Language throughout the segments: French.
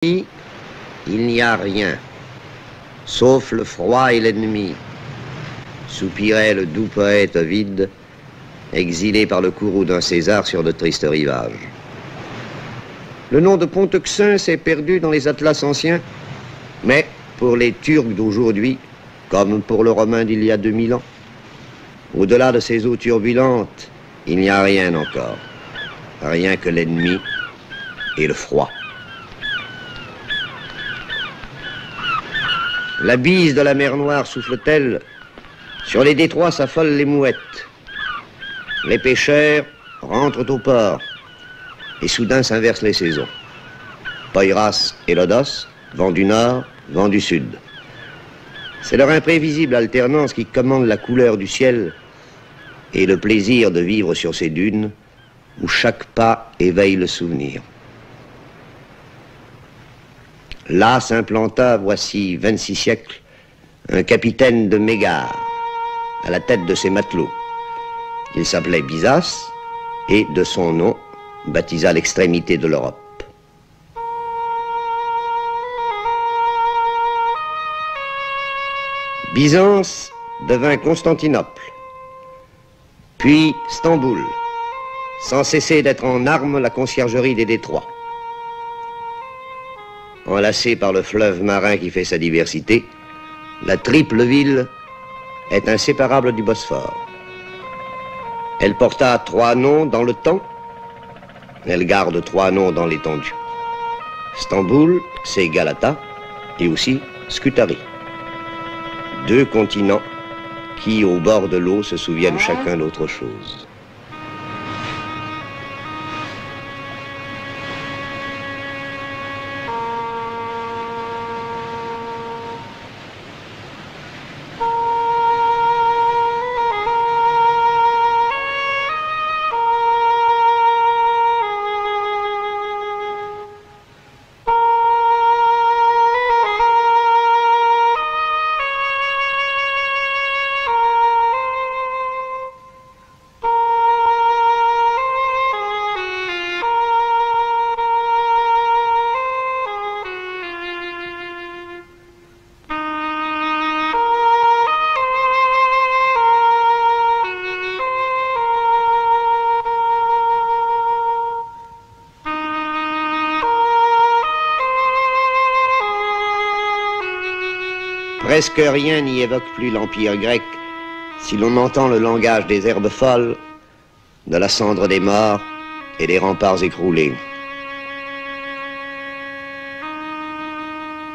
Il n'y a rien, sauf le froid et l'ennemi, soupirait le doux poète Ovide, exilé par le courroux d'un César sur de tristes rivages. Le nom de Ponteuxin s'est perdu dans les atlas anciens, mais pour les Turcs d'aujourd'hui, comme pour le Romain d'il y a 2000 ans, au-delà de ces eaux turbulentes, il n'y a rien encore, rien que l'ennemi et le froid. La bise de la mer Noire souffle-t-elle, sur les détroits s'affolent les mouettes. Les pêcheurs rentrent au port, et soudain s'inversent les saisons. Poiras et Lodos, vent du nord, vent du sud. C'est leur imprévisible alternance qui commande la couleur du ciel et le plaisir de vivre sur ces dunes où chaque pas éveille le souvenir. Là s'implanta, voici 26 siècles, un capitaine de Mégare, à la tête de ses matelots. Il s'appelait Byzas, et de son nom, baptisa l'extrémité de l'Europe. Byzance devint Constantinople, puis Stamboul, sans cesser d'être en armes la conciergerie des détroits. Enlacée par le fleuve marin qui fait sa diversité, la triple ville est inséparable du Bosphore. Elle porta 3 noms dans le temps, elle garde 3 noms dans l'étendue. Stamboul, c'est Galata, et aussi Scutari. 2 continents qui, au bord de l'eau, se souviennent chacun d'autre chose. Presque rien n'y évoque plus l'Empire grec, si l'on entend le langage des herbes folles, de la cendre des morts et des remparts écroulés.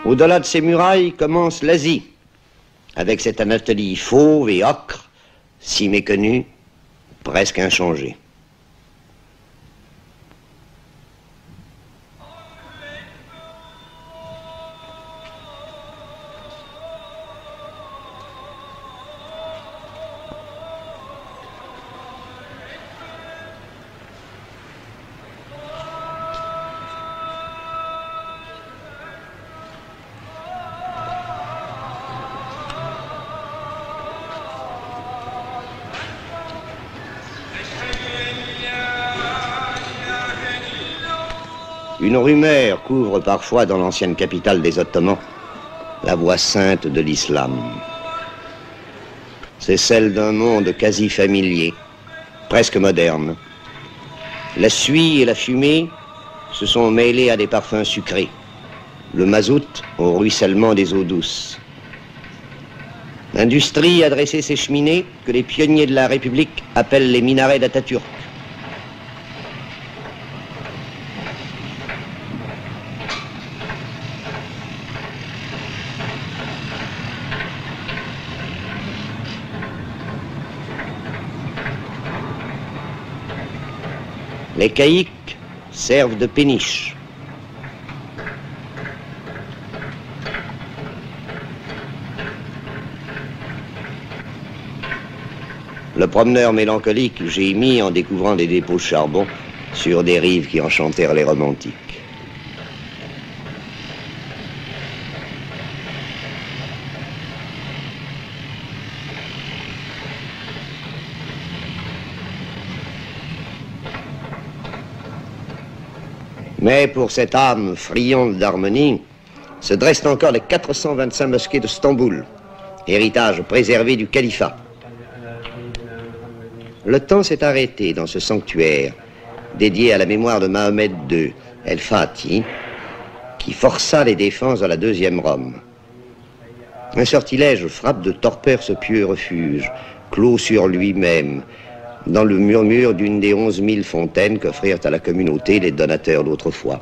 Au-delà de ces murailles commence l'Asie, avec cette Anatolie fauve et ocre, si méconnue, presque inchangée. Une rumeur couvre parfois dans l'ancienne capitale des Ottomans la voix sainte de l'islam. C'est celle d'un monde quasi familier, presque moderne. La suie et la fumée se sont mêlées à des parfums sucrés, le mazout au ruissellement des eaux douces. L'industrie a dressé ses cheminées que les pionniers de la République appellent les minarets d'Atatürk. Les caïques servent de péniche. Le promeneur mélancolique gémit en découvrant des dépôts de charbon sur des rives qui enchantèrent les romantiques. Mais pour cette âme friande d'harmonie, se dressent encore les 425 mosquées de Stamboul, héritage préservé du califat. Le temps s'est arrêté dans ce sanctuaire, dédié à la mémoire de Mahomet II, El-Fatih, qui força les défenses de la deuxième Rome. Un sortilège frappe de torpeur ce pieux refuge, clos sur lui-même, dans le murmure d'une des 11 000 fontaines qu'offrirent à la communauté les donateurs d'autrefois.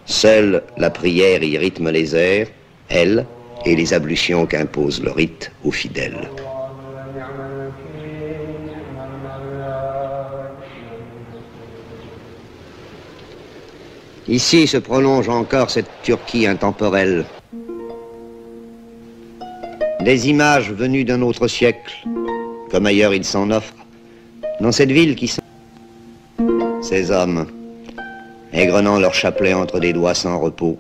Seule la prière y rythme les airs, elle, et les ablutions qu'impose le rite aux fidèles. Ici se prolonge encore cette Turquie intemporelle. Des images venues d'un autre siècle, comme ailleurs il s'en offre, dans cette ville qui sont ces hommes, égrenant leur chapelet entre des doigts sans repos.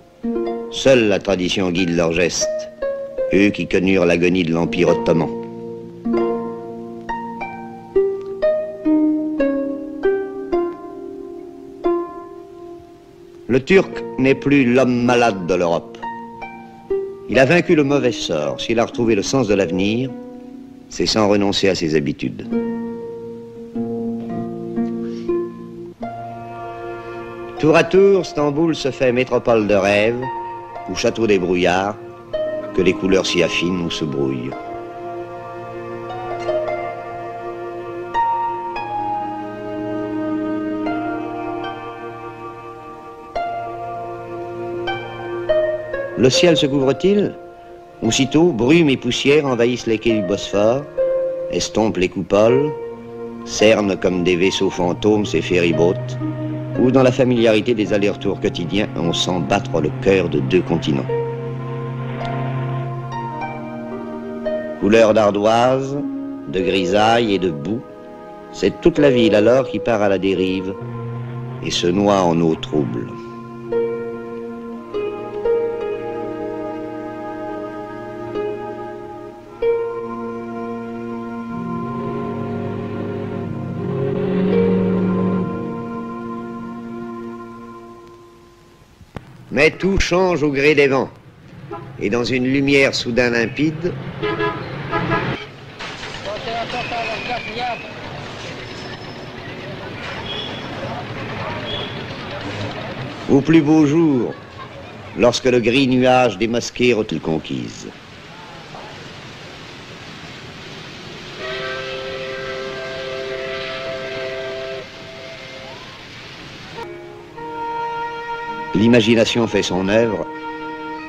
Seule la tradition guide leurs gestes, eux qui connurent l'agonie de l'Empire ottoman. Le Turc n'est plus l'homme malade de l'Europe. Il a vaincu le mauvais sort. S'il a retrouvé le sens de l'avenir, c'est sans renoncer à ses habitudes. Tour à tour, Stamboul se fait métropole de rêve, ou château des brouillards, que les couleurs s'y affinent ou se brouillent. Le ciel se couvre-t-il? Aussitôt, brume et poussière envahissent les quais du Bosphore, estompent les coupoles, cernent comme des vaisseaux fantômes ces ferry-boats, où dans la familiarité des allers-retours quotidiens, on sent battre le cœur de deux continents. Couleur d'ardoise, de grisaille et de boue, c'est toute la ville alors qui part à la dérive et se noie en eau trouble. Mais tout change au gré des vents. Et dans une lumière soudain limpide, au plus beau jour, lorsque le gris nuage des mosquées retient conquise. L'imagination fait son œuvre,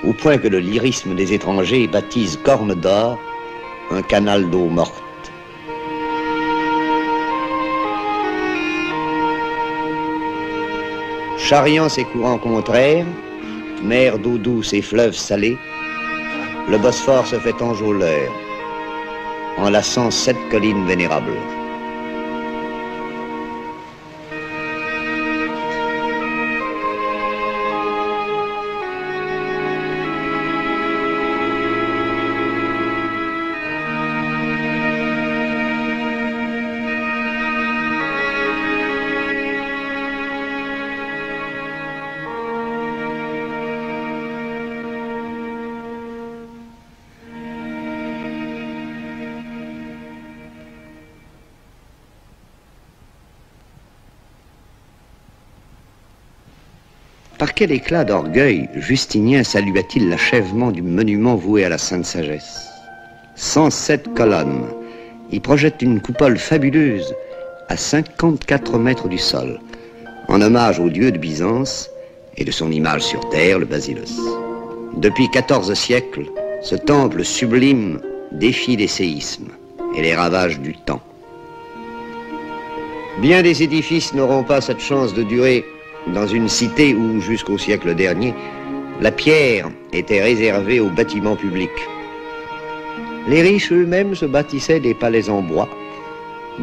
au point que le lyrisme des étrangers baptise Corne d'Or un canal d'eau morte. Charriant ses courants contraires, mer d'eau douce et fleuves salés, le Bosphore se fait enjôleur, enlaçant 7 collines vénérables. Par quel éclat d'orgueil Justinien salua-t-il l'achèvement du monument voué à la Sainte Sagesse? 107 colonnes. Il projette une coupole fabuleuse à 54 mètres du sol, en hommage au dieu de Byzance et de son image sur terre, le Basileus. Depuis 14 siècles, ce temple sublime défie les séismes et les ravages du temps. Bien des édifices n'auront pas cette chance de durer dans une cité où, jusqu'au siècle dernier, la pierre était réservée aux bâtiments publics. Les riches eux-mêmes se bâtissaient des palais en bois,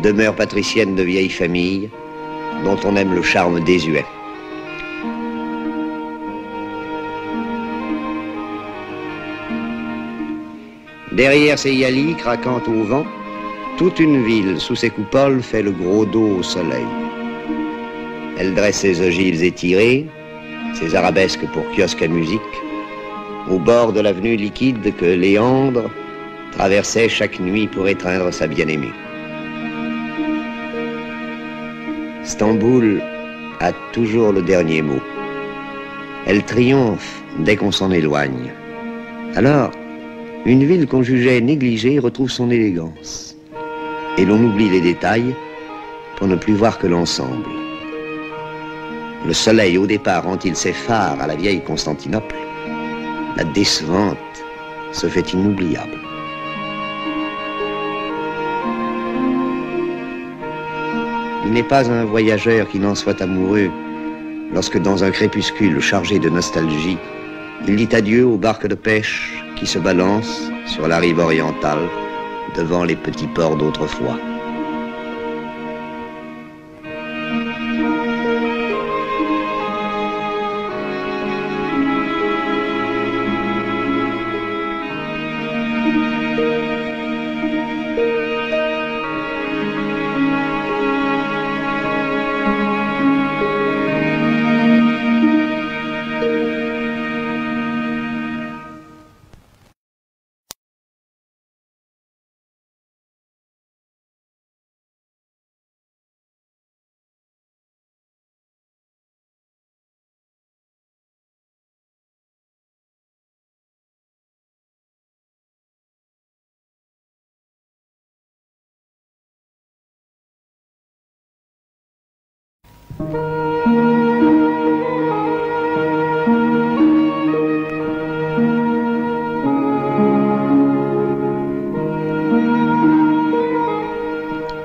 demeures patriciennes de vieilles familles, dont on aime le charme désuet. Derrière ces yalis craquant au vent, toute une ville sous ses coupoles fait le gros dos au soleil. Elle dresse ses ogives étirées, ses arabesques pour kiosque à musique, au bord de l'avenue liquide que Léandre traversait chaque nuit pour étreindre sa bien-aimée. Stamboul a toujours le dernier mot. Elle triomphe dès qu'on s'en éloigne. Alors, une ville qu'on jugeait négligée retrouve son élégance. Et l'on oublie les détails pour ne plus voir que l'ensemble. Le soleil, au départ, rend-il ses phares à la vieille Constantinople. La décevante se fait inoubliable. Il n'est pas un voyageur qui n'en soit amoureux lorsque, dans un crépuscule chargé de nostalgie, il dit adieu aux barques de pêche qui se balancent sur la rive orientale devant les petits ports d'autrefois.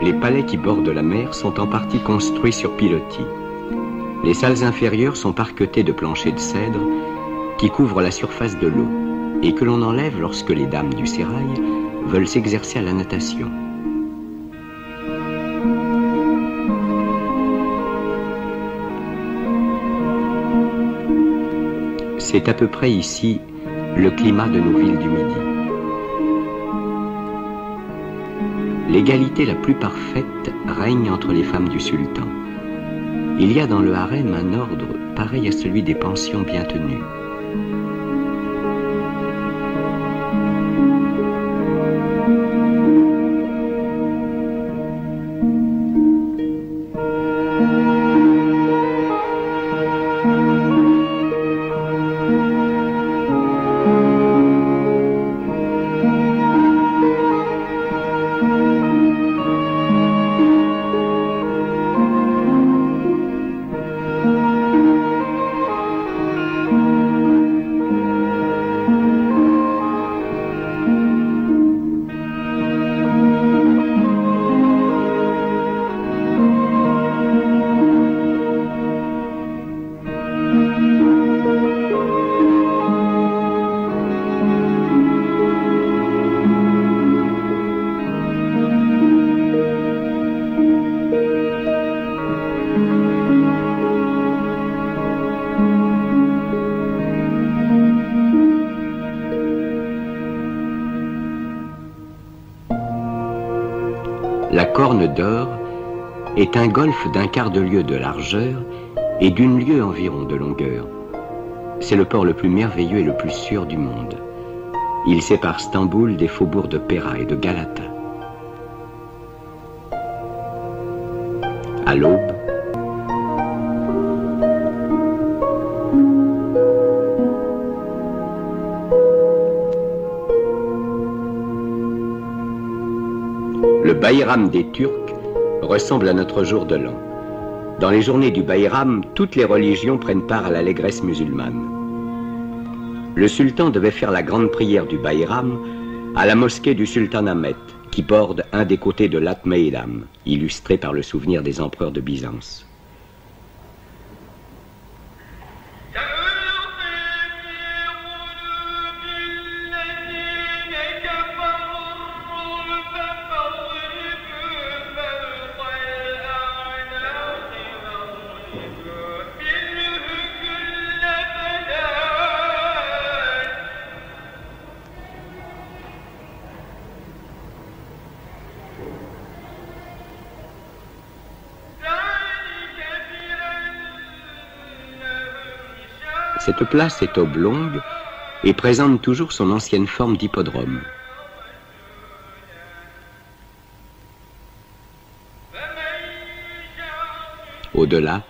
Les palais qui bordent la mer sont en partie construits sur pilotis. Les salles inférieures sont parquetées de planchers de cèdre qui couvrent la surface de l'eau et que l'on enlève lorsque les dames du sérail veulent s'exercer à la natation. C'est à peu près ici le climat de nos villes du Midi. L'égalité la plus parfaite règne entre les femmes du sultan. Il y a dans le harem un ordre pareil à celui des pensions bien tenues. La Corne d'Or est un golfe d'un quart de lieue de largeur et d'une lieue environ de longueur. C'est le port le plus merveilleux et le plus sûr du monde. Il sépare Stamboul des faubourgs de Péra et de Galata. À l'aube, le Bayram des Turcs ressemble à notre jour de l'an. Dans les journées du Bayram, toutes les religions prennent part à l'allégresse musulmane. Le sultan devait faire la grande prière du Bayram à la mosquée du sultan Ahmet, qui borde un des côtés de l'At Meidam, illustré par le souvenir des empereurs de Byzance. Cette place est oblongue et présente toujours son ancienne forme d'hippodrome. Au-delà,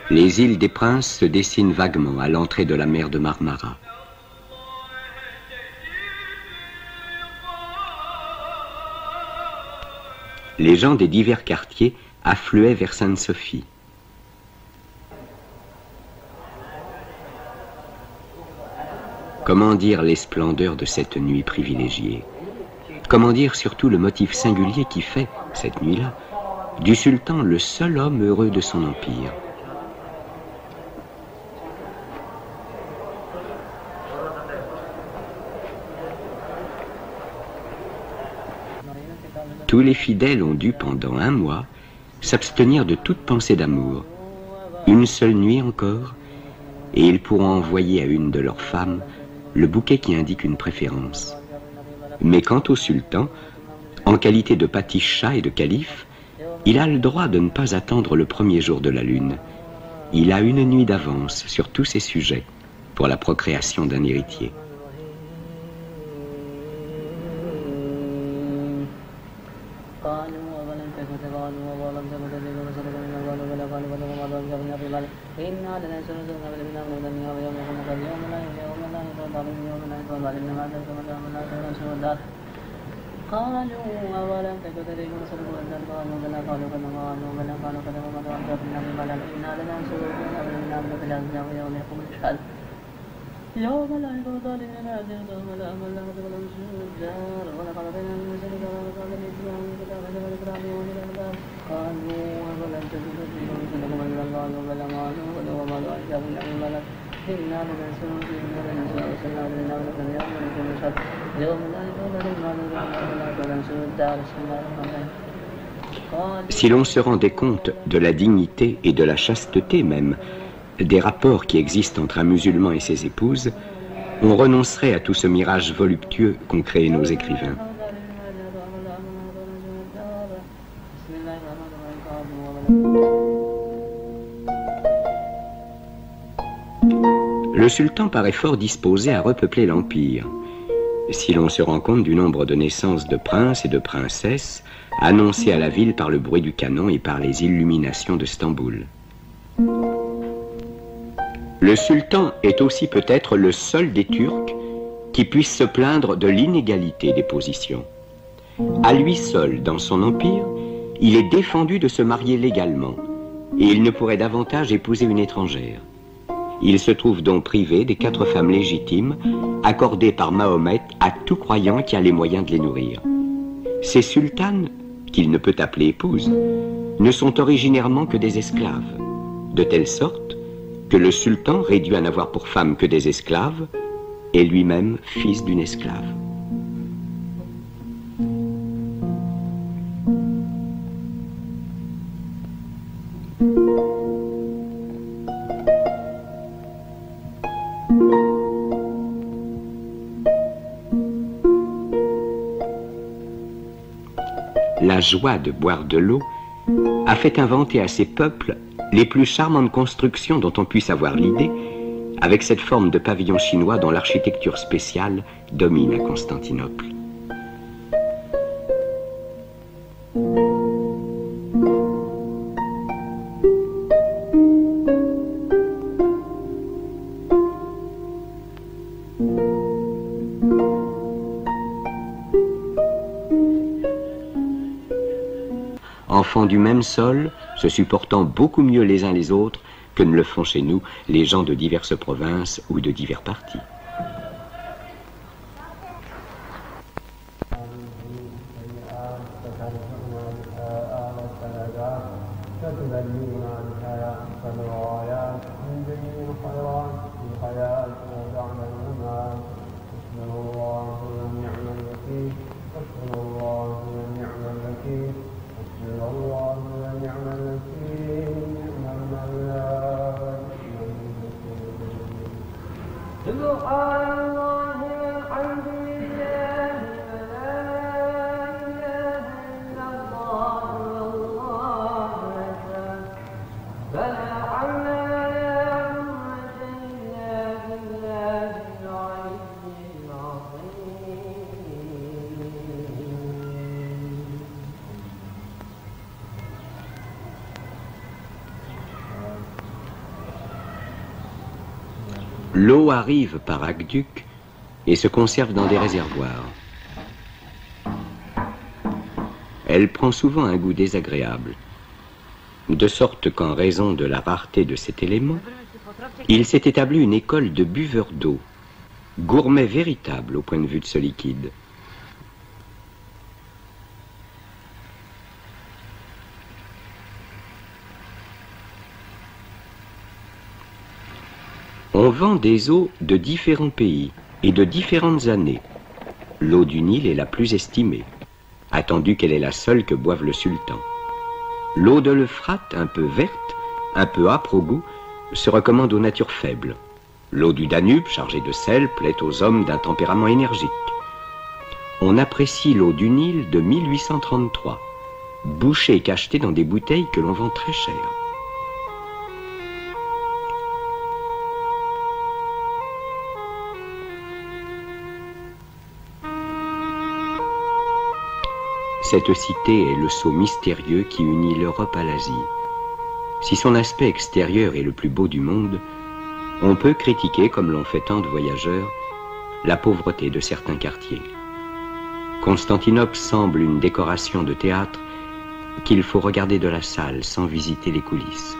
les îles des Princes se dessinent vaguement à l'entrée de la mer de Marmara. Les gens des divers quartiers affluaient vers Sainte-Sophie. Comment dire les splendeurs de cette nuit privilégiée? Comment dire surtout le motif singulier qui fait, cette nuit-là, du sultan le seul homme heureux de son empire? Tous les fidèles ont dû, pendant un mois, s'abstenir de toute pensée d'amour. Une seule nuit encore, et ils pourront envoyer à une de leurs femmes le bouquet qui indique une préférence. Mais quant au sultan, en qualité de paticha et de calife, il a le droit de ne pas attendre le premier jour de la lune. Il a une nuit d'avance sur tous ses sujets pour la procréation d'un héritier. Si l'on se rendait compte de la dignité et de la chasteté même des rapports qui existent entre un musulman et ses épouses, on renoncerait à tout ce mirage voluptueux qu'ont créé nos écrivains. Le sultan paraît fort disposé à repeupler l'empire, si l'on se rend compte du nombre de naissances de princes et de princesses annoncées à la ville par le bruit du canon et par les illuminations de Stamboul. Le sultan est aussi peut-être le seul des Turcs qui puisse se plaindre de l'inégalité des positions. À lui seul, dans son empire, il est défendu de se marier légalement, et il ne pourrait davantage épouser une étrangère. Il se trouve donc privé des 4 femmes légitimes accordées par Mahomet à tout croyant qui a les moyens de les nourrir. Ces sultanes, qu'il ne peut appeler épouses, ne sont originairement que des esclaves, de telle sorte que le sultan, réduit à n'avoir pour femme que des esclaves, est lui-même fils d'une esclave. La joie de boire de l'eau a fait inventer à ces peuples les plus charmantes constructions dont on puisse avoir l'idée, avec cette forme de pavillon chinois dont l'architecture spéciale domine à Constantinople. Enfants du même sol, se supportant beaucoup mieux les uns les autres que ne le font chez nous les gens de diverses provinces ou de divers partis. L'eau arrive par aqueduc et se conserve dans des réservoirs. Elle prend souvent un goût désagréable, de sorte qu'en raison de la rareté de cet élément, il s'est établi une école de buveurs d'eau, gourmets véritables au point de vue de ce liquide. On vend des eaux de différents pays et de différentes années. L'eau du Nil est la plus estimée, attendu qu'elle est la seule que boive le sultan. L'eau de l'Euphrate, un peu verte, un peu âpre au goût, se recommande aux natures faibles. L'eau du Danube, chargée de sel, plaît aux hommes d'un tempérament énergique. On apprécie l'eau du Nil de 1833, bouchée et cachetée dans des bouteilles que l'on vend très cher. Cette cité est le sceau mystérieux qui unit l'Europe à l'Asie. Si son aspect extérieur est le plus beau du monde, on peut critiquer, comme l'ont fait tant de voyageurs, la pauvreté de certains quartiers. Constantinople semble une décoration de théâtre qu'il faut regarder de la salle sans visiter les coulisses.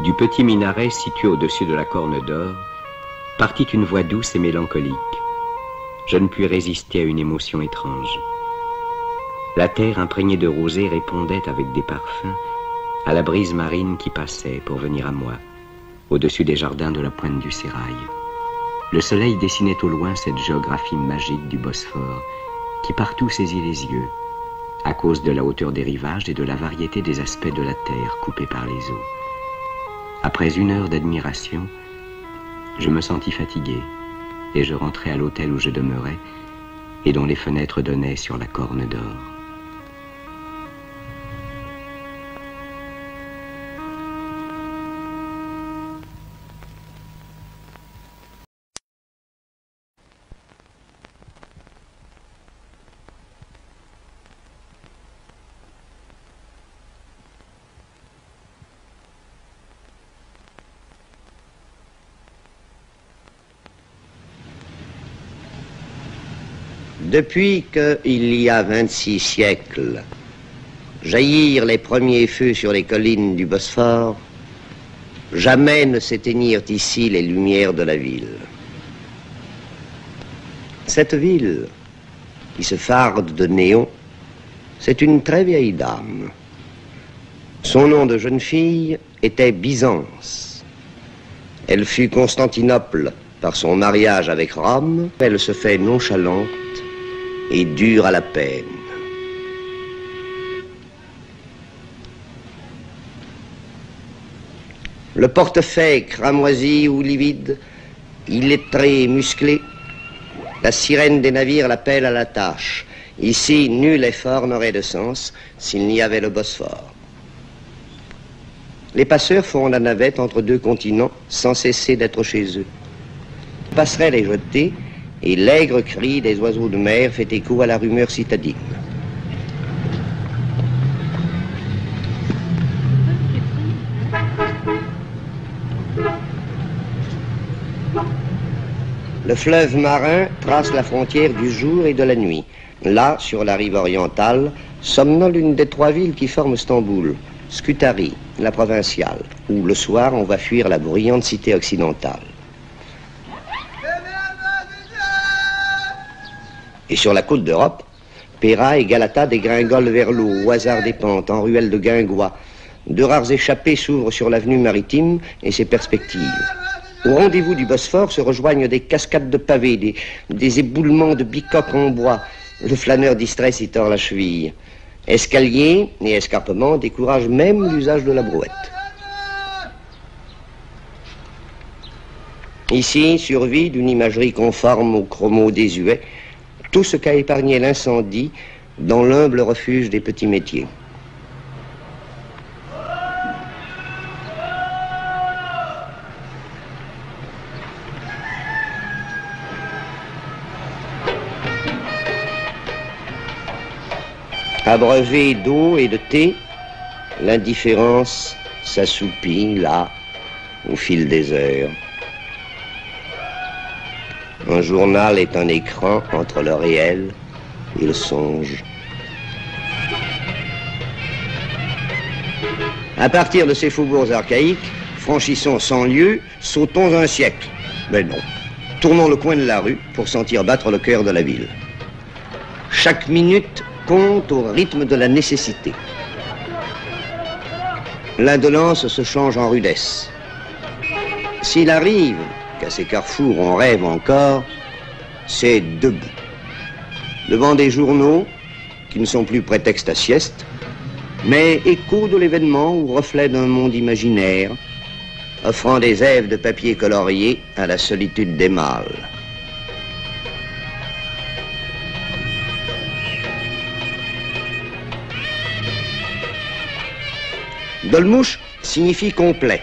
Du petit minaret situé au-dessus de la Corne d'Or, partit une voix douce et mélancolique. Je ne puis résister à une émotion étrange. La terre imprégnée de rosée répondait avec des parfums à la brise marine qui passait pour venir à moi, au-dessus des jardins de la pointe du Sérail. Le soleil dessinait au loin cette géographie magique du Bosphore qui partout saisit les yeux, à cause de la hauteur des rivages et de la variété des aspects de la terre coupée par les eaux. Après une heure d'admiration, je me sentis fatigué et je rentrai à l'hôtel où je demeurais et dont les fenêtres donnaient sur la Corne d'Or. Depuis qu'il y a 26 siècles, jaillirent les premiers feux sur les collines du Bosphore, jamais ne s'éteignirent ici les lumières de la ville. Cette ville, qui se farde de néons, c'est une très vieille dame. Son nom de jeune fille était Byzance. Elle fut Constantinople par son mariage avec Rome. Elle se fait nonchalante et dure à la peine. Le portefaix cramoisi ou livide, illettré et musclé, la sirène des navires l'appelle à la tâche. Ici, nul effort n'aurait de sens s'il n'y avait le Bosphore. Les passeurs font la navette entre deux continents sans cesser d'être chez eux. La passerelle est jetée et l'aigre cri des oiseaux de mer fait écho à la rumeur citadine. Le fleuve marin trace la frontière du jour et de la nuit. Là, sur la rive orientale, somnole l'une des trois villes qui forment Stamboul, Scutari, la provinciale, où le soir on va fuir la bruyante cité occidentale. Et sur la côte d'Europe, Péra et Galata dégringolent vers l'eau, au hasard des pentes, en ruelles de guingois. Deux rares échappées s'ouvrent sur l'avenue maritime et ses perspectives. Au rendez-vous du Bosphore se rejoignent des cascades de pavés, des éboulements de bicoques en bois. Le flâneur distrait s'y tord la cheville. Escaliers et escarpements découragent même l'usage de la brouette. Ici survit d'une imagerie conforme au chromo désuet tout ce qu'a épargné l'incendie dans l'humble refuge des petits métiers. Abreuvé d'eau et de thé, l'indifférence s'assoupit là, au fil des heures. Un journal est un écran entre le réel et le songe. À partir de ces faubourgs archaïques, franchissons 100 lieues, sautons un siècle. Mais non, tournons le coin de la rue pour sentir battre le cœur de la ville. Chaque minute compte au rythme de la nécessité. L'indolence se change en rudesse. S'il arrive qu'à ces carrefours on rêve encore, c'est debout. Devant des journaux qui ne sont plus prétexte à sieste, mais écho de l'événement ou reflet d'un monde imaginaire, offrant des èves de papier colorié à la solitude des mâles. Dolmouche signifie complet.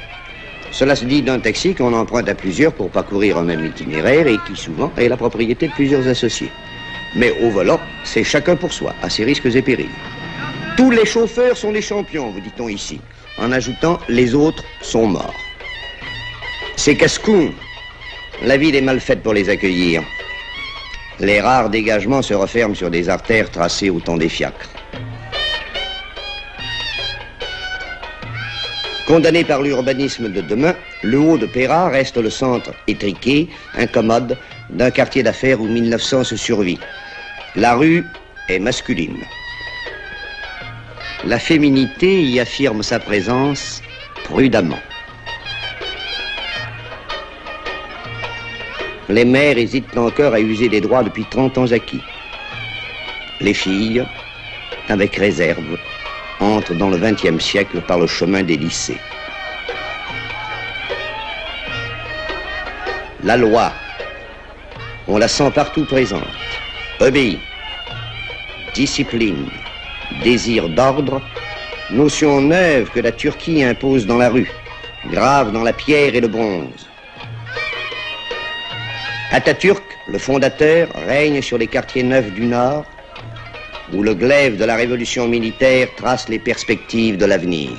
Cela se dit d'un taxi qu'on emprunte à plusieurs pour parcourir un même itinéraire et qui souvent est la propriété de plusieurs associés. Mais au volant, c'est chacun pour soi, à ses risques et périls. Tous les chauffeurs sont des champions, vous dit-on ici, en ajoutant les autres sont morts. C'est casse-cou. La ville est mal faite pour les accueillir. Les rares dégagements se referment sur des artères tracées au temps des fiacres. Condamné par l'urbanisme de demain, le haut de Péra reste le centre étriqué, incommode, d'un quartier d'affaires où 1900 se survit. La rue est masculine. La féminité y affirme sa présence prudemment. Les mères hésitent encore à user des droits depuis 30 ans acquis. Les filles, avec réserve, entrent dans le XXe siècle par le chemin des lycées. La loi, on la sent partout présente, obéit, discipline, désir d'ordre, notion neuve que la Turquie impose dans la rue, grave dans la pierre et le bronze. Atatürk, le fondateur, règne sur les quartiers neufs du Nord, où le glaive de la révolution militaire trace les perspectives de l'avenir.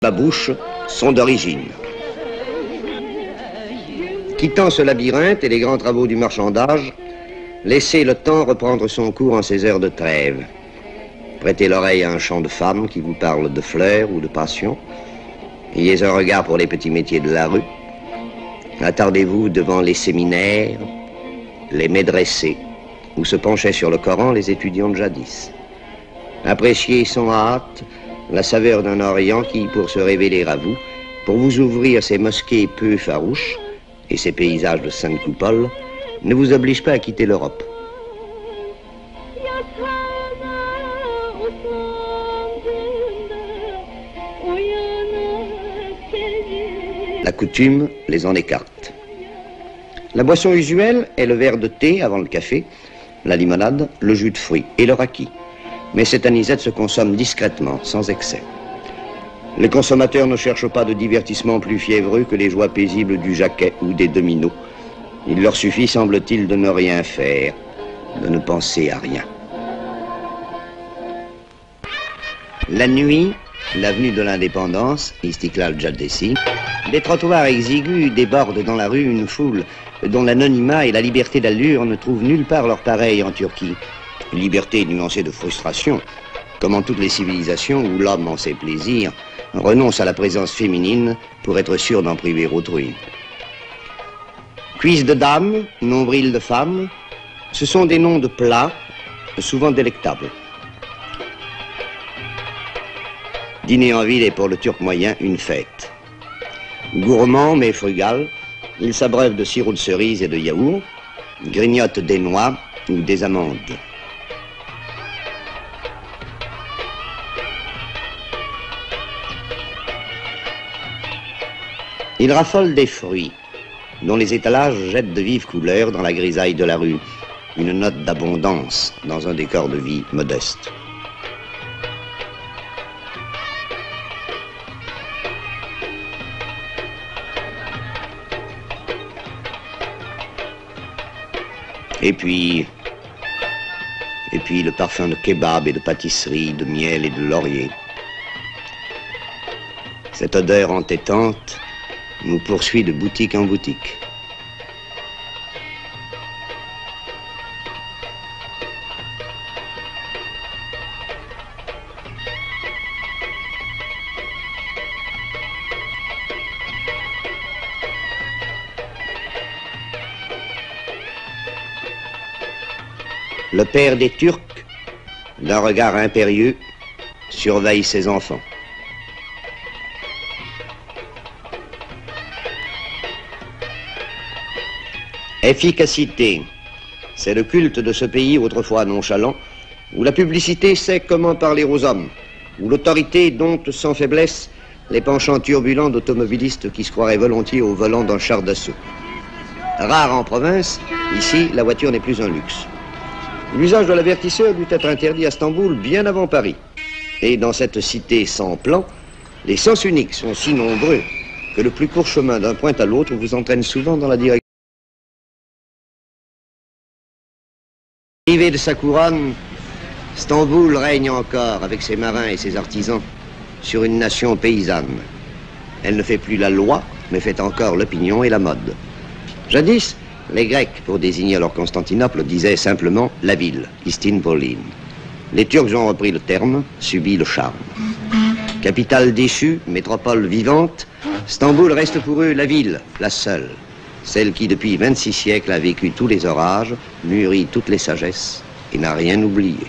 Babouche sont d'origine. Quittant ce labyrinthe et les grands travaux du marchandage, laissez le temps reprendre son cours en ces heures de trêve. Prêtez l'oreille à un chant de femme qui vous parle de fleurs ou de passion. Ayez un regard pour les petits métiers de la rue. Attardez-vous devant les séminaires, les médressés, où se penchaient sur le Coran les étudiants de jadis. Appréciez sans hâte la saveur d'un Orient qui, pour se révéler à vous, pour vous ouvrir ces mosquées peu farouches et ces paysages de sainte coupole, ne vous oblige pas à quitter l'Europe. La coutume les en écarte. La boisson usuelle est le verre de thé avant le café, la limonade, le jus de fruits et le raki. Mais cette anisette se consomme discrètement, sans excès. Les consommateurs ne cherchent pas de divertissement plus fiévreux que les joies paisibles du jaquet ou des dominos. Il leur suffit, semble-t-il, de ne rien faire, de ne penser à rien. La nuit, l'avenue de l'Indépendance, Istiklal Caddesi, des trottoirs exigus débordent dans la rue une foule dont l'anonymat et la liberté d'allure ne trouvent nulle part leur pareil en Turquie. Une liberté nuancée de frustration, comme en toutes les civilisations où l'homme, en ses plaisirs, renonce à la présence féminine pour être sûr d'en priver autrui. Cuisses de dames, nombril de femmes, ce sont des noms de plats, souvent délectables. Dîner en ville est pour le Turc moyen une fête. Gourmand mais frugal, il s'abreuve de sirop de cerise et de yaourt, grignote des noix ou des amandes. Il raffole des fruits, dont les étalages jettent de vives couleurs dans la grisaille de la rue, une note d'abondance dans un décor de vie modeste. Et puis le parfum de kebab et de pâtisserie, de miel et de laurier. Cette odeur entêtante nous poursuit de boutique en boutique. Le père des Turcs, d'un regard impérieux, surveille ses enfants. Efficacité, c'est le culte de ce pays autrefois nonchalant, où la publicité sait comment parler aux hommes, où l'autorité dompte sans faiblesse les penchants turbulents d'automobilistes qui se croiraient volontiers au volant d'un char d'assaut. Rare en province, ici, la voiture n'est plus un luxe. L'usage de l'avertisseur dut être interdit à Istanbul bien avant Paris. Et dans cette cité sans plan, les sens uniques sont si nombreux que le plus court chemin d'un point à l'autre vous entraîne souvent dans la direction. Privé de sa couronne, Istanbul règne encore, avec ses marins et ses artisans, sur une nation paysanne. Elle ne fait plus la loi, mais fait encore l'opinion et la mode. Jadis, les Grecs, pour désigner leur Constantinople, disaient simplement la ville, Istinbolin. Les Turcs ont repris le terme, subi le charme. Capitale déchue, métropole vivante, Istanbul reste pour eux la ville, la seule. Celle qui, depuis 26 siècles, a vécu tous les orages, mûri toutes les sagesses et n'a rien oublié.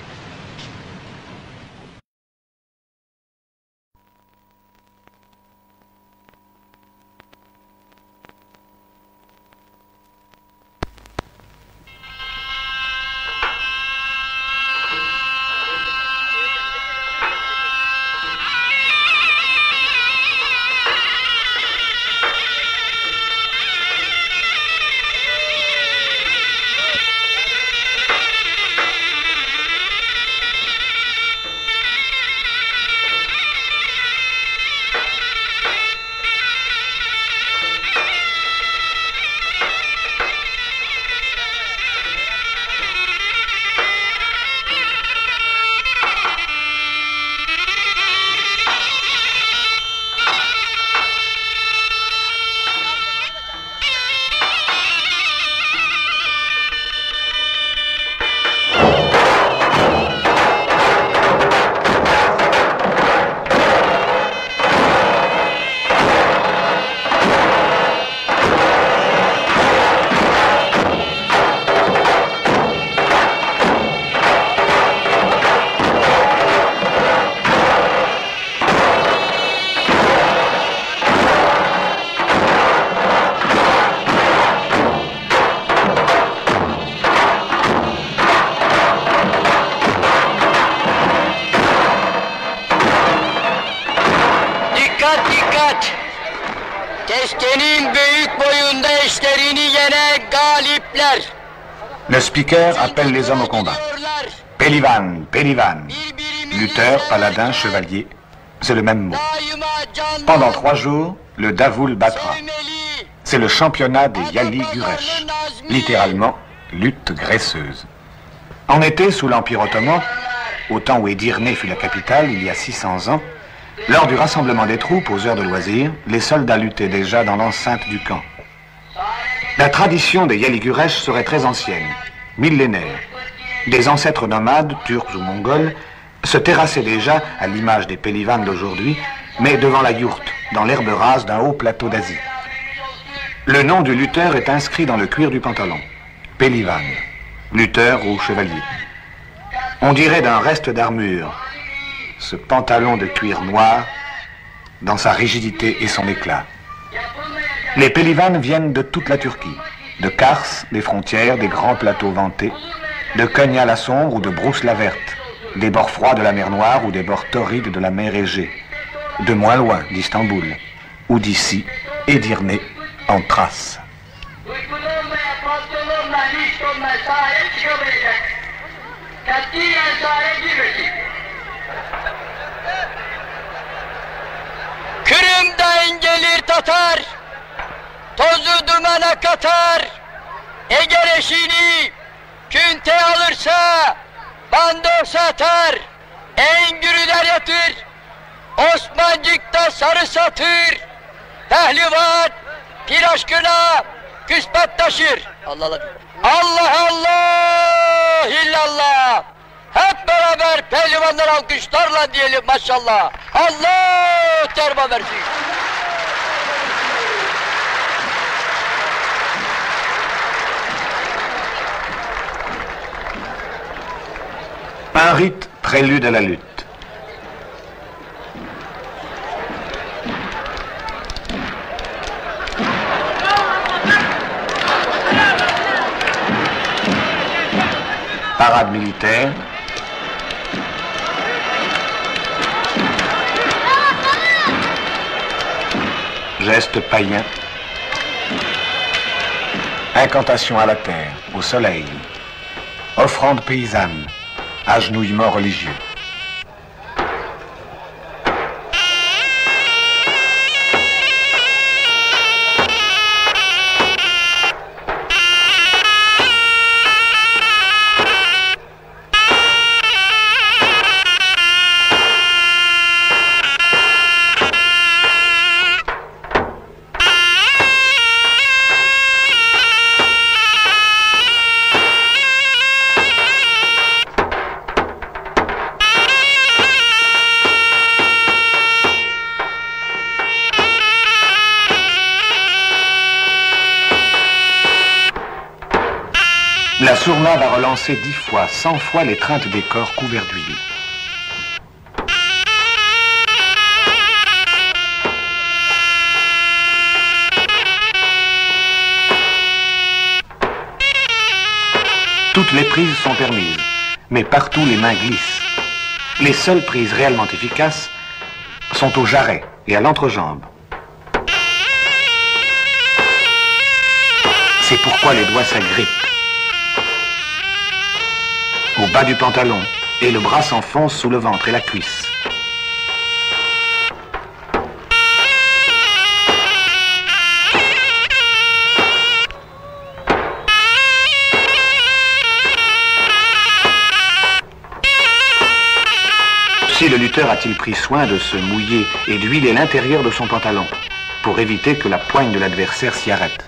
Le speaker appelle les hommes au combat. Pehlivan, Pehlivan. Lutteur, paladin, chevalier, c'est le même mot. Pendant 3 jours, le Davoul battra. C'est le championnat des Yali Guresh, littéralement lutte graisseuse. En été, sous l'Empire ottoman, au temps où Edirne fut la capitale, il y a 600 ans, lors du rassemblement des troupes aux heures de loisirs, les soldats luttaient déjà dans l'enceinte du camp. La tradition des Yali Guresh serait très ancienne, millénaire. Des ancêtres nomades, turcs ou mongols, se terrassaient déjà, à l'image des Pehlivan d'aujourd'hui, mais devant la yourte, dans l'herbe rase d'un haut plateau d'Asie. Le nom du lutteur est inscrit dans le cuir du pantalon. Pehlivan, lutteur ou chevalier. On dirait d'un reste d'armure, ce pantalon de cuir noir, dans sa rigidité et son éclat. Les Pehlivan viennent de toute la Turquie, de Kars, des frontières, des grands plateaux vantés, de Konya la sombre ou de Brousse la verte, des bords froids de la mer Noire ou des bords torrides de la mer Égée, de moins loin d'Istanbul, ou d'ici, Edirne, en Thrace. Kırım'dan gelir Tatar, tozu dumana katar, eğer eşini künte alırsa bando satar, Engürüler yatır, Osmancık'ta sarı satır, pehlivan pir aşkına kısmet taşır. Allah Allah. Allah Allah illallah. Hep beraber pehlivanlar alkışlarla diyelim maşallah. Allah terba versin. Un rite prélude à la lutte. Parade militaire. Geste païen. Incantation à la terre, au soleil. Offrande paysanne. Agenouillement religieux. La sourna va relancer 10 fois, 100 fois l'étreinte des corps couverts d'huile. Toutes les prises sont permises, mais partout les mains glissent. Les seules prises réellement efficaces sont au jarret et à l'entrejambe. C'est pourquoi les doigts s'agrippent. Au bas du pantalon, et le bras s'enfonce sous le ventre et la cuisse. Si le lutteur a-t-il pris soin de se mouiller et d'huiler l'intérieur de son pantalon pour éviter que la poigne de l'adversaire s'y arrête?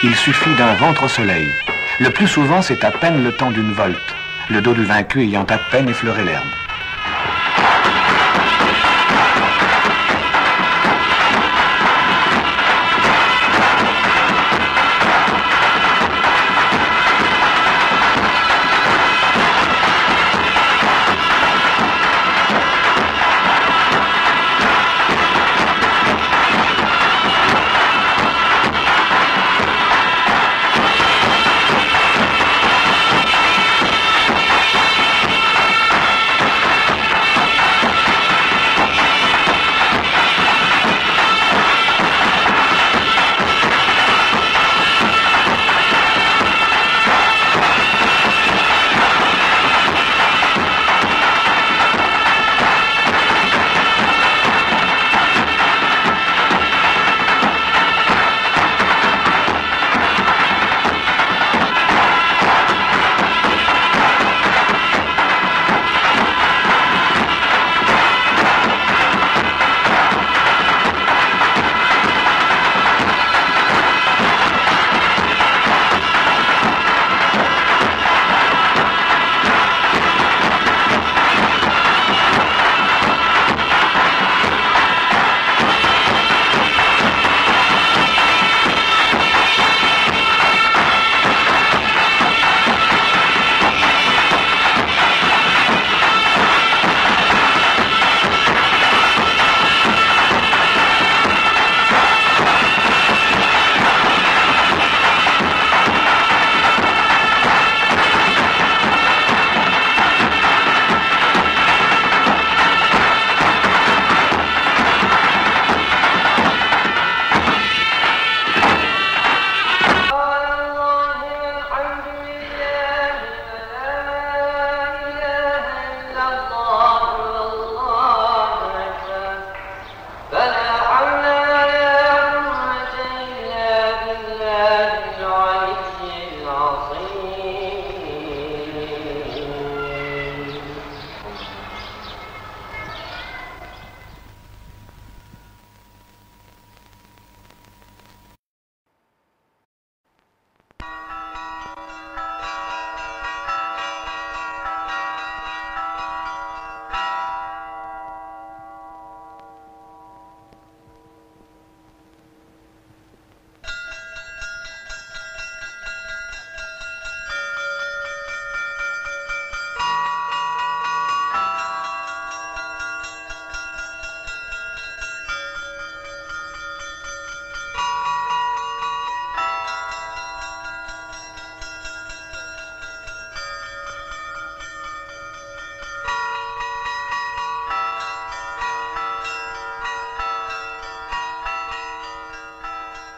Il suffit d'un ventre au soleil. Le plus souvent, c'est à peine le temps d'une volte, le dos du vaincu ayant à peine effleuré l'herbe.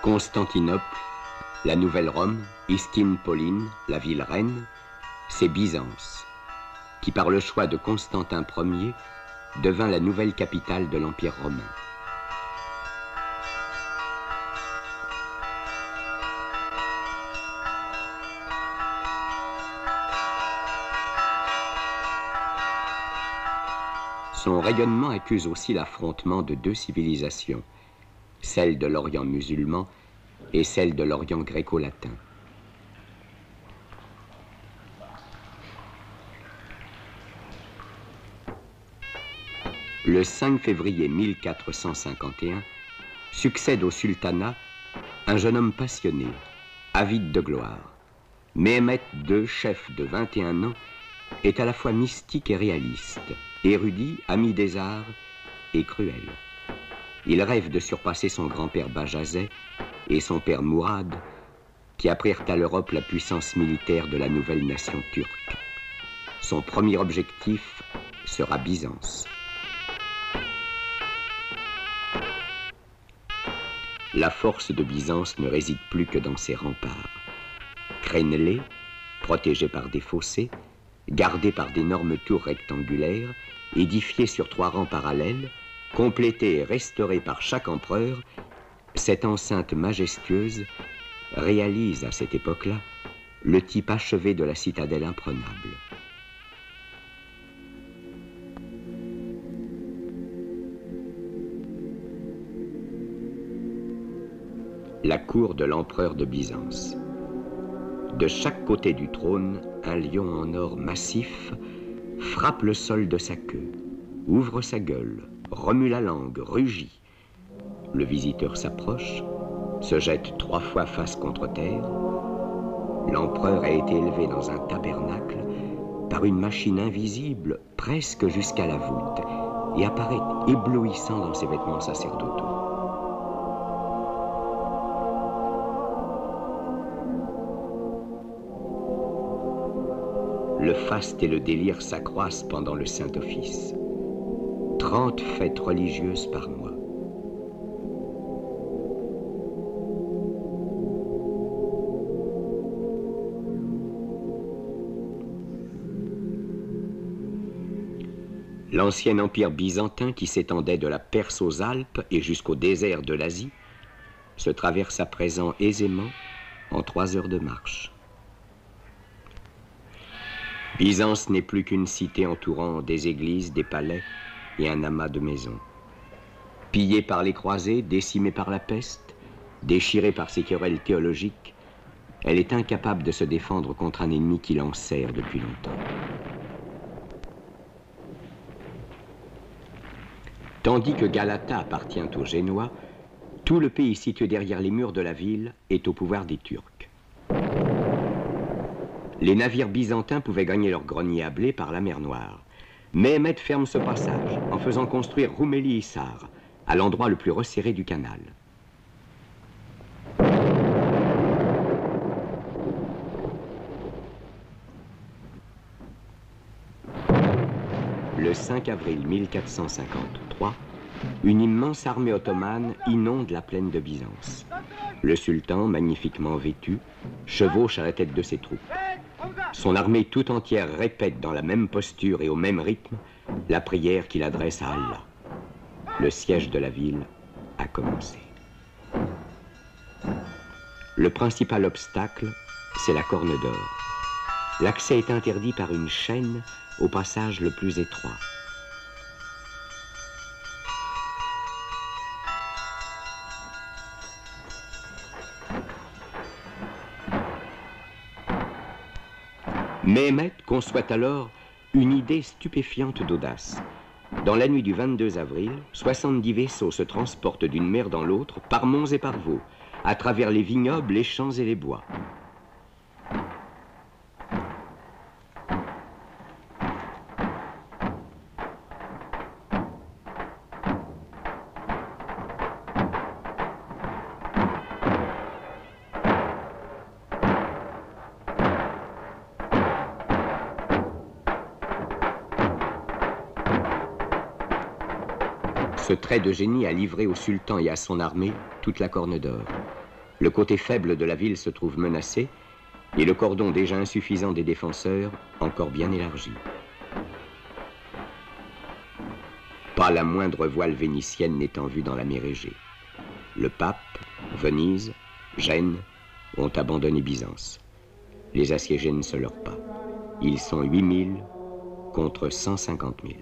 Constantinople, la nouvelle Rome, Isthine Pauline, la ville reine, c'est Byzance, qui par le choix de Constantin Ier devint la nouvelle capitale de l'Empire romain. Son rayonnement accuse aussi l'affrontement de deux civilisations, celle de l'Orient musulman et celle de l'Orient gréco-latin. Le 5 février 1451, succède au sultanat un jeune homme passionné, avide de gloire. Méhémet II, chef de 21 ans, est à la fois mystique et réaliste, érudit, ami des arts et cruel. Il rêve de surpasser son grand-père Bajazet et son père Mourad, qui apprirent à l'Europe la puissance militaire de la nouvelle nation turque. Son premier objectif sera Byzance. La force de Byzance ne réside plus que dans ses remparts. Crénelés, protégés par des fossés, gardés par d'énormes tours rectangulaires, édifiés sur 3 rangs parallèles, complétée et restaurée par chaque empereur, cette enceinte majestueuse réalise à cette époque-là le type achevé de la citadelle imprenable. la cour de l'empereur de Byzance. De chaque côté du trône, un lion en or massif frappe le sol de sa queue, ouvre sa gueule, remue la langue, rugit. Le visiteur s'approche, se jette 3 fois face contre terre. L'empereur a été élevé dans un tabernacle par une machine invisible presque jusqu'à la voûte et apparaît éblouissant dans ses vêtements sacerdotaux. Le faste et le délire s'accroissent pendant le Saint-Office. 30 fêtes religieuses par mois. L'ancien empire byzantin qui s'étendait de la Perse aux Alpes et jusqu'au désert de l'Asie se traverse à présent aisément en 3 heures de marche. Byzance n'est plus qu'une cité entourant des églises, des palais et un amas de maisons. Pillée par les croisés, décimée par la peste, déchirée par ses querelles théologiques, elle est incapable de se défendre contre un ennemi qui l'enserre depuis longtemps. Tandis que Galata appartient aux Génois, tout le pays situé derrière les murs de la ville est au pouvoir des Turcs. Les navires byzantins pouvaient gagner leur grenier à blé par la mer Noire. Mehmed ferme ce passage en faisant construire Roumeli-Hissar, à l'endroit le plus resserré du canal. Le 5 avril 1453, une immense armée ottomane inonde la plaine de Byzance. Le sultan, magnifiquement vêtu, chevauche à la tête de ses troupes. Son armée tout entière répète dans la même posture et au même rythme la prière qu'il adresse à Allah. Le siège de la ville a commencé. Le principal obstacle, c'est la Corne d'Or. L'accès est interdit par une chaîne au passage le plus étroit. Mehmed conçoit alors une idée stupéfiante d'audace. Dans la nuit du 22 avril, 70 vaisseaux se transportent d'une mer dans l'autre, par monts et par vaux, à travers les vignobles, les champs et les bois. Ce trait de génie a livré au sultan et à son armée toute la Corne d'Or. Le côté faible de la ville se trouve menacé et le cordon déjà insuffisant des défenseurs encore bien élargi. Pas la moindre voile vénitienne n'est en vue dans la mer Égée. Le pape, Venise, Gênes ont abandonné Byzance. Les assiégés ne se leurrent pas. Ils sont 8000 contre 150 000.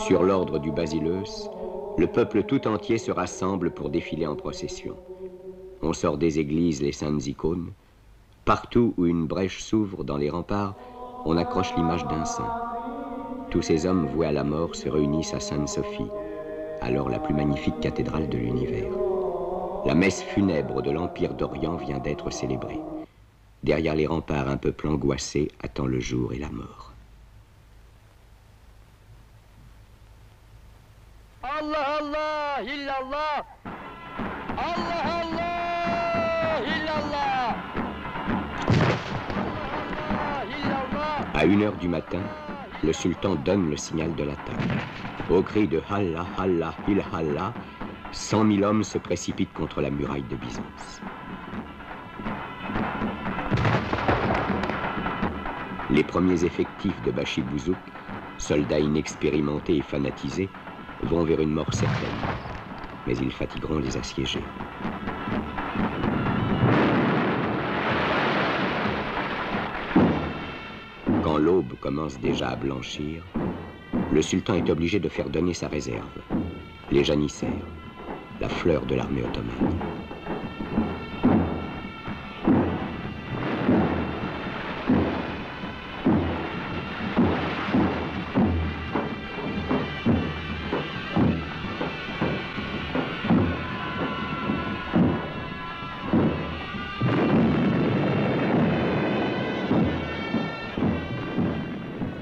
Sur l'ordre du basileus, le peuple tout entier se rassemble pour défiler en procession. On sort des églises les saintes icônes. Partout où une brèche s'ouvre dans les remparts, on accroche l'image d'un saint. Tous ces hommes voués à la mort se réunissent à Sainte-Sophie, alors la plus magnifique cathédrale de l'univers. La messe funèbre de l'Empire d'Orient vient d'être célébrée. Derrière les remparts, un peuple angoissé attend le jour et la mort. Allah Allah illallah. Allah Allah illallah. Allah illallah. À 1h du matin, le sultan donne le signal de l'attaque. Au cri de Allah Allah illallah, 100 000 hommes se précipitent contre la muraille de Byzance. Les premiers effectifs de Bashi Bouzouk, soldats inexpérimentés et fanatisés, vont vers une mort certaine, mais ils fatigueront les assiégés. Quand l'aube commence déjà à blanchir, le sultan est obligé de faire donner sa réserve, les janissaires, la fleur de l'armée ottomane.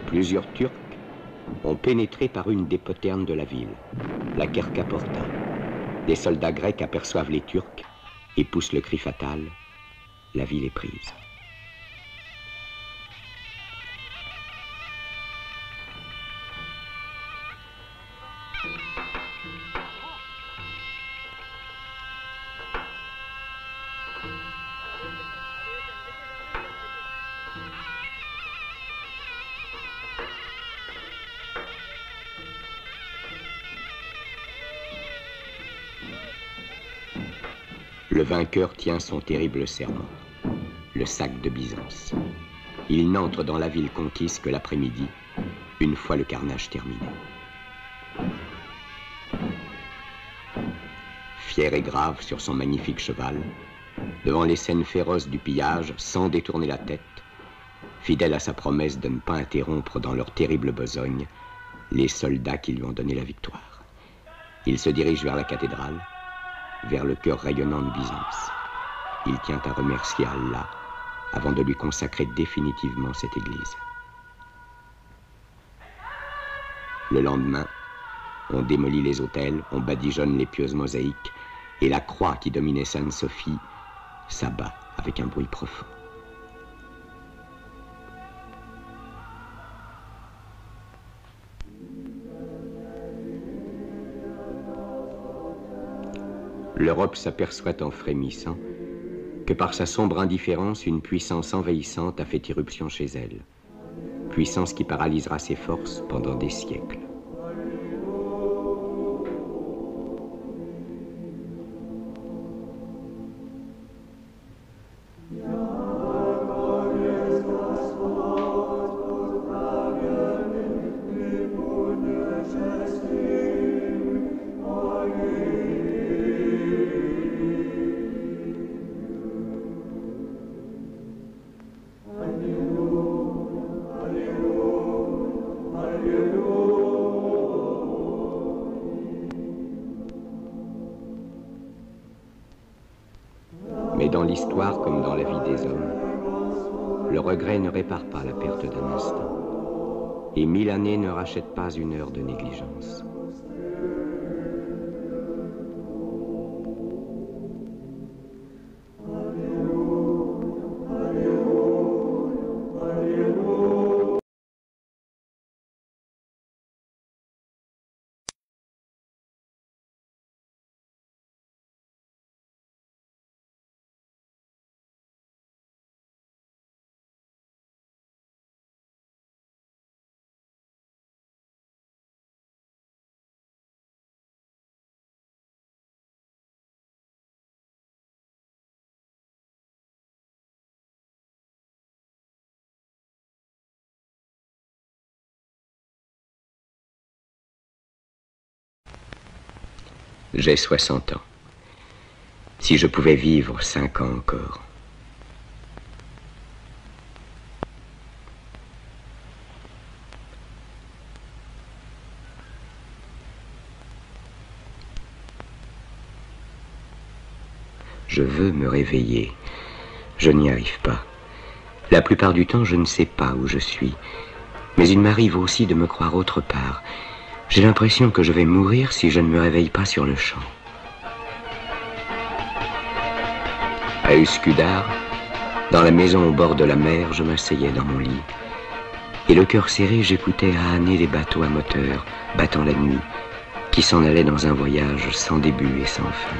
Plusieurs Turcs ont pénétré par une des poternes de la ville, la Kerka Porta. Des soldats grecs aperçoivent les Turcs et poussent le cri fatal, la ville est prise. Le vainqueur tient son terrible serment, le sac de Byzance. Il n'entre dans la ville conquise que l'après-midi, une fois le carnage terminé. Fier et grave sur son magnifique cheval, devant les scènes féroces du pillage, sans détourner la tête, fidèle à sa promesse de ne pas interrompre dans leur terrible besogne les soldats qui lui ont donné la victoire. Il se dirige vers la cathédrale, vers le cœur rayonnant de Byzance. Il tient à remercier Allah avant de lui consacrer définitivement cette église. Le lendemain, on démolit les autels, on badigeonne les pieuses mosaïques, et la croix qui dominait Sainte-Sophie s'abat avec un bruit profond. L'Europe s'aperçoit en frémissant que par sa sombre indifférence, une puissance envahissante a fait irruption chez elle. Puissance qui paralysera ses forces pendant des siècles. Mais dans l'histoire comme dans la vie des hommes, le regret ne répare pas la perte d'un instant, et 1000 années ne rachètent pas une heure de négligence. J'ai 60 ans. Si je pouvais vivre 5 ans encore. Je veux me réveiller. Je n'y arrive pas. La plupart du temps, je ne sais pas où je suis. Mais il m'arrive aussi de me croire autre part. J'ai l'impression que je vais mourir si je ne me réveille pas sur le champ. À Uskudar, dans la maison au bord de la mer, je m'asseyais dans mon lit. Et le cœur serré, j'écoutais âner les bateaux à moteur, battant la nuit, qui s'en allaient dans un voyage sans début et sans fin.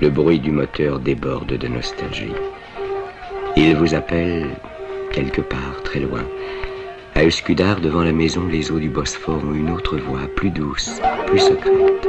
Le bruit du moteur déborde de nostalgie. Il vous appelle quelque part, très loin. À Üsküdar, devant la maison, les eaux du Bosphore ont une autre voix, plus douce, plus secrète.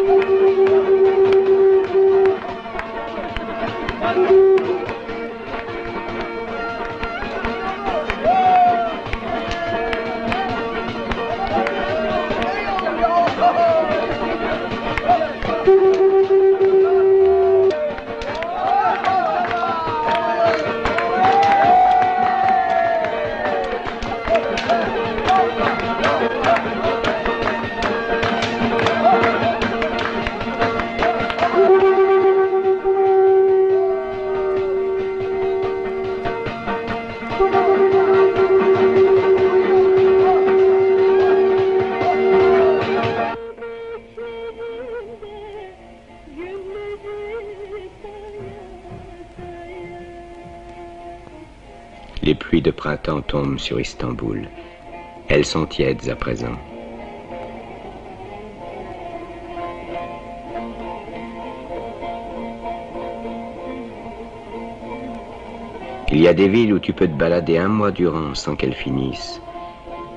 Les pluies de printemps tombent sur Istanbul. Elles sont tièdes à présent. Il y a des villes où tu peux te balader un mois durant sans qu'elles finissent.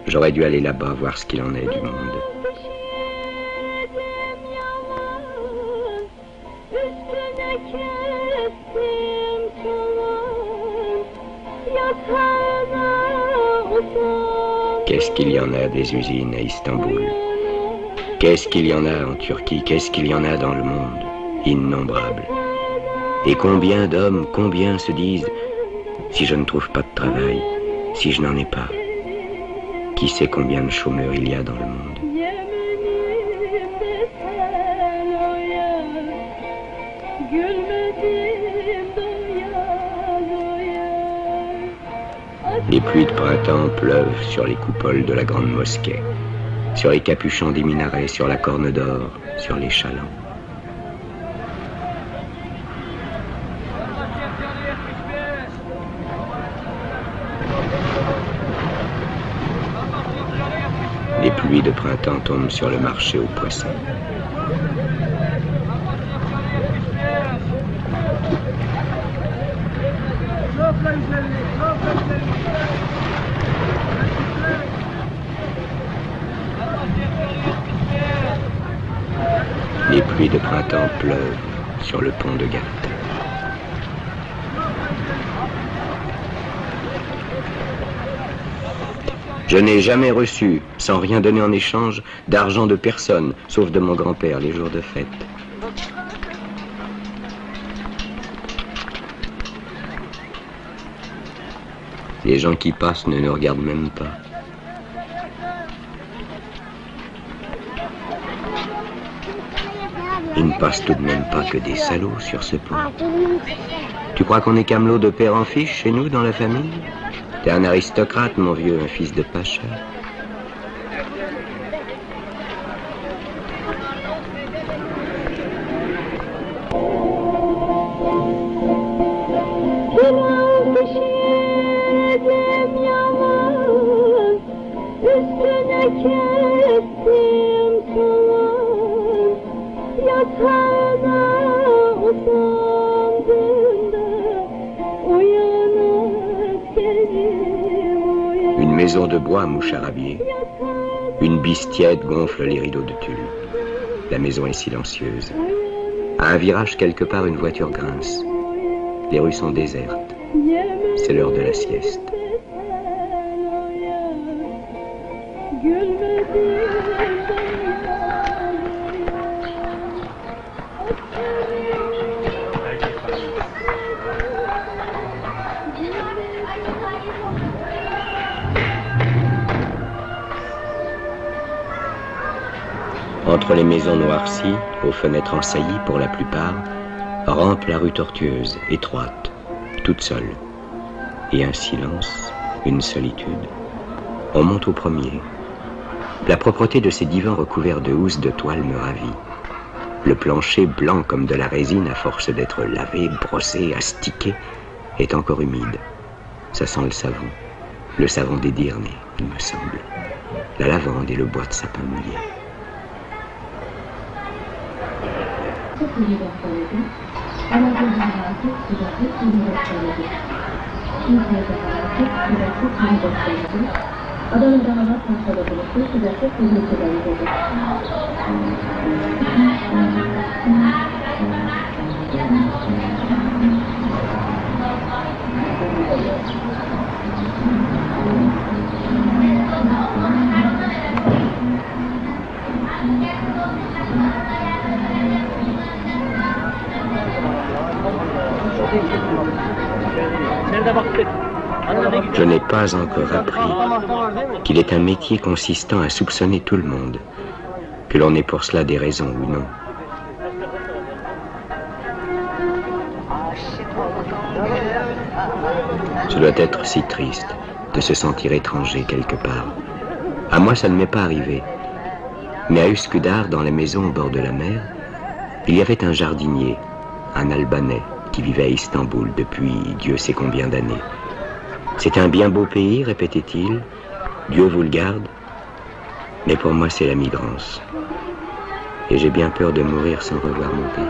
J'aurais dû aller là-bas voir ce qu'il en est du monde. Qu'est-ce qu'il y en a des usines à Istanbul? Qu'est-ce qu'il y en a en Turquie? Qu'est-ce qu'il y en a dans le monde? Innombrables. Et combien d'hommes, combien se disent: si je ne trouve pas de travail, si je n'en ai pas, qui sait combien de chômeurs il y a dans le monde? Les pluies de printemps pleuvent sur les coupoles de la grande mosquée, sur les capuchons des minarets, sur la corne d'or, sur les chalands. Les pluies de printemps tombent sur le marché aux poissons. Les pluies de printemps pleuvent sur le pont de Galata. Je n'ai jamais reçu, sans rien donner en échange, d'argent de personne, sauf de mon grand-père les jours de fête. Les gens qui passent ne nous regardent même pas. Il ne passe tout de même pas que des salauds sur ce pont. Tu crois qu'on est camelot de père en fils chez nous dans la famille? T'es un aristocrate, mon vieux, un fils de pacha. Une maison de bois moucharabiée. Une bise tiède gonfle les rideaux de tulle. La maison est silencieuse. À un virage quelque part, une voiture grince. Les rues sont désertes. C'est l'heure de la sieste. Entre les maisons noircies, aux fenêtres ensaillies pour la plupart, rampe la rue tortueuse, étroite, toute seule. Et un silence, une solitude. On monte au premier. La propreté de ces divans recouverts de housses de toile me ravit. Le plancher, blanc comme de la résine à force d'être lavé, brossé, astiqué, est encore humide. Ça sent le savon des Dyrnées, il me semble. La lavande et le bois de sapin mouillé. Je n'ai pas encore appris qu'il est un métier consistant à soupçonner tout le monde, que l'on ait pour cela des raisons ou non. Ce doit être si triste de se sentir étranger quelque part. À moi, ça ne m'est pas arrivé. Mais à Üsküdar, dans la maison au bord de la mer, il y avait un jardinier, un Albanais, qui vivait à Istanbul depuis Dieu sait combien d'années. C'est un bien beau pays, répétait-il. Dieu vous le garde. Mais pour moi, c'est la migrance. Et j'ai bien peur de mourir sans revoir mon pays.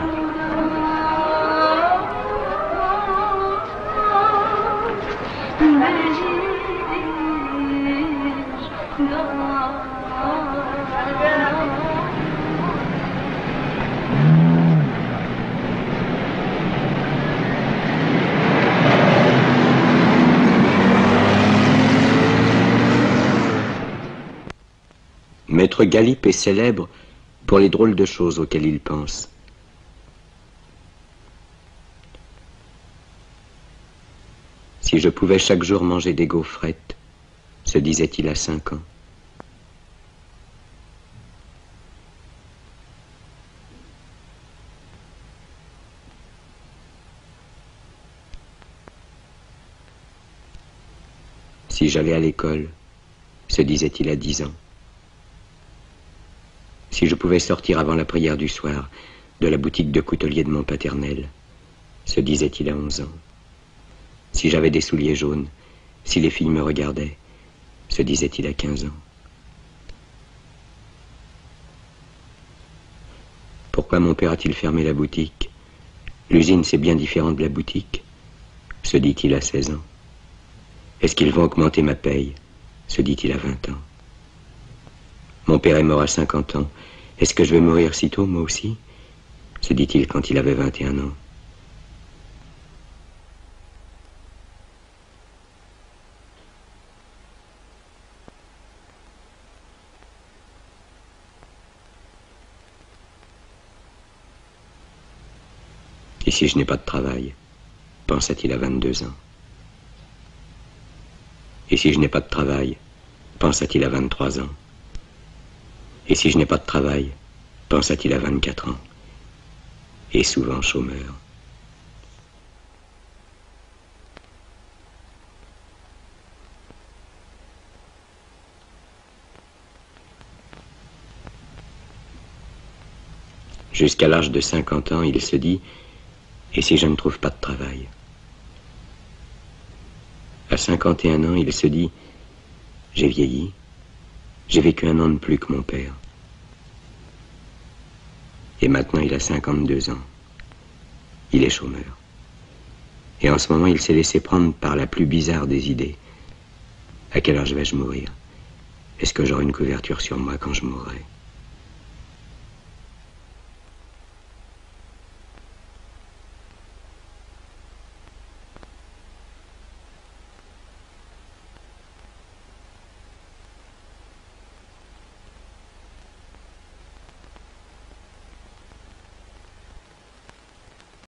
Maître Galip est célèbre pour les drôles de choses auxquelles il pense. Si je pouvais chaque jour manger des gaufrettes, se disait-il à 5 ans. Si j'allais à l'école, se disait-il à 10 ans. Si je pouvais sortir avant la prière du soir de la boutique de coutelier de mon paternel, se disait-il à 11 ans. Si j'avais des souliers jaunes, si les filles me regardaient, se disait-il à 15 ans. Pourquoi mon père a-t-il fermé la boutique? L'usine, c'est bien différent de la boutique, se dit-il à 16 ans. Est-ce qu'ils vont augmenter ma paye? Se dit-il à 20 ans. Mon père est mort à 50 ans. Est-ce que je vais mourir si tôt, moi aussi? Se dit-il quand il avait 21 ans. Et si je n'ai pas de travail, pensa-t-il à 22 ans. Et si je n'ai pas de travail, pensa-t-il à 23 ans. Et si je n'ai pas de travail, pensa-t-il à 24 ans. Et souvent chômeur. Jusqu'à l'âge de 50 ans, il se dit, et si je ne trouve pas de travail? À 51 ans, il se dit, j'ai vieilli, j'ai vécu 1 an de plus que mon père. Et maintenant, il a 52 ans. Il est chômeur. Et en ce moment, il s'est laissé prendre par la plus bizarre des idées. À quelle heure vais-je mourir? Est-ce que j'aurai une couverture sur moi quand je mourrai?